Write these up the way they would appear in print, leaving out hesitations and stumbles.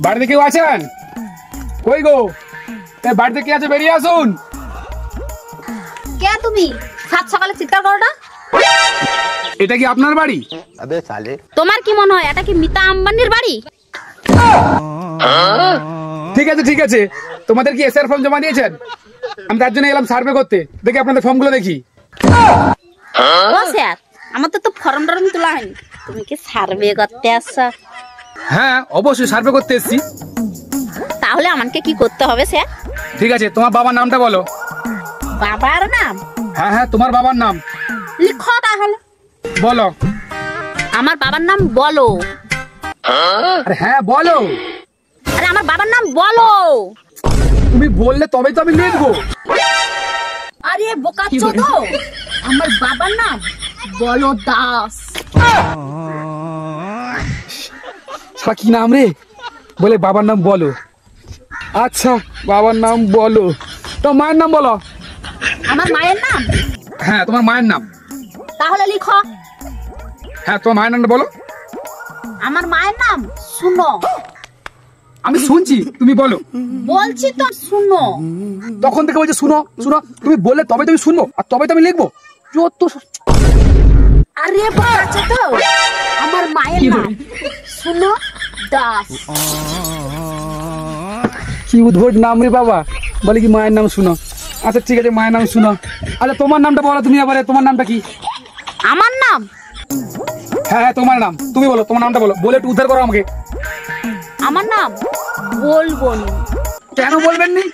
বাড়িতে কেউ আছেন? কই গো, বাড়িতে কে আছে? বেরিয়ে আসুন। কে তুমি? সাত সকালে চিৎকার করো না। এটা কি আপনার বাড়ি? আবে সালে, তোমার কি মনে হয় এটা কি মিতা আম্বানির বাড়ি? ঠিক আছে ঠিক আছে, তোমাদের কি এসআর ফর্ম জমা দিয়েছেন? আমি তার জন্য এলাম সার্ভে করতে। দেখি আপনাদের ফর্মগুলো দেখি। ও স্যার, আমাদের তো ফর্ম টর্ম তোলা হয়নি, তুমি কি সার্ভে করতে আসছো? হ্যাঁ অবশ্যই সার্ভে করতে এসেছি। তাহলে আমাকে কি করতে হবে স্যার? ঠিক আছে, তোমার বাবার নামটা বলো। বাবার নাম? হ্যাঁ হ্যাঁ, তোমার বাবার নাম লিখো তাহলে। বলো। আমার বাবার নাম বলো। আরে হ্যাঁ বলো। আরে আমার বাবার নাম বলো। তুমি বললে তবেই তো আমি লিখবো। আরে বোকাচোদ, আমার বাবার নাম বলো দাস। শালা কি নাম রে? বলে বাবার নাম বলো। আচ্ছা বাবার নাম বলো, তো মায়ের নাম বলো। আমার মায়ের নাম? হ্যাঁ তোমার মায়ের নাম। তাহলে লিখো। হ্যাঁ তোমার মায়ের নামটা বলো। আমার মায়ের নাম শুনো। আমি শুনছি, তুমি বলো। বলছি তো শুনো। তখন থেকে বলছে শুনো শুনো, তুমি বললে তবে তুমি শুনবো আর তবে তো আমি লিখবো। যত আরে বোকাচোদ, আমার মায়ের নাম শুনো দাস। কি উদ্ভট নাম রে বাবা, বলে কি মায়ের নাম শুনো। আচ্ছা ঠিক আছে, মায়ের নাম শুনো। আচ্ছা তোমার নামটা বলো তুমি আবার। তোমার নামটা কি? আমার নাম? হ্যাঁ হ্যাঁ তোমার নাম, তুমি বলো। তোমার নামটা বলো, বলে একটু উদ্ধার করো আমাকে। আমার নাম বলবো না। কেন বলবেন নি?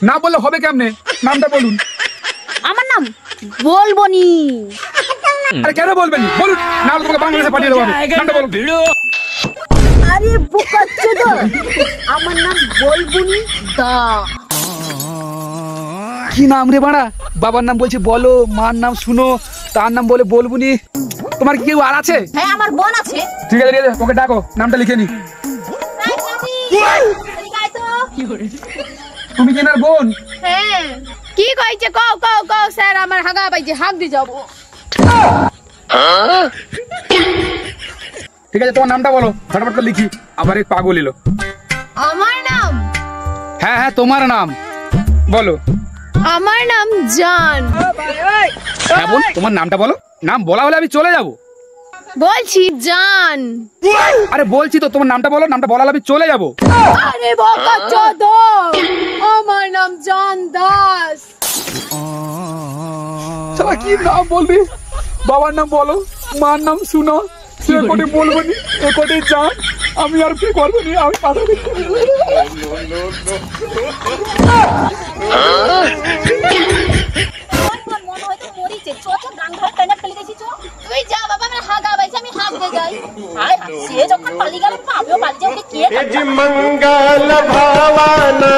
না বললে হবে কেমনে? নামটা বলুন। আমার নাম বলবো নি। আরে কেন বলবেন নি? বলুন, না হলে তোমাকে বাংলাদেশে পাঠিয়ে দেবো আমি। নামটা বলুন। আরে বোকাচোদ, আমার নাম বলবো নি দা। কি নাম রে বাড়া? বাবার নাম বলছে বলো, মার নাম শুনো, তার নাম বলে বলবুনি। তোমার কি কেউ আর আছে? হ্যাঁ আমার বোন আছে। ঠিক আছে ঠিক আছে, ওকে ডাকো, নামটা লিখে নি। তুমি কি না বোন? হ্যাঁ। কি কইছে? কও কও কও স্যার, আমার হাগা পাইছে, হাগ দি যাব। ঠিক আছে, তোমার নামটা বলো, ফটাফট করে লিখি। আবার এই পাগল এলো। আমার নাম? হ্যাঁ হ্যাঁ তোমার নাম বলো। আমার নাম জান। হ্যাঁ বোন, তোমার নামটা বলো। নাম বলা হলে আমি চলে যাব। বলছি জান। আরে বলছি তো, তোমার নামটা বলো। নামটা বলা হলে আমি চলে যাব। আরে বোকাচোদ, আমার নাম জান দাস। শালা কি নাম বলবি? বাবার নাম বলো, মার নাম শুনো, সে কোটে বলবো নি, এ কোটে জান। আমি আর কি করবো নি, আমি পাতা দেখি। তুই যা বাবা, আমার হাগা পাইছে, আমি হাগ দে যাই। আয় সে যখন পালি গেল, আমিও পালি যাবো। কে मंगल भावना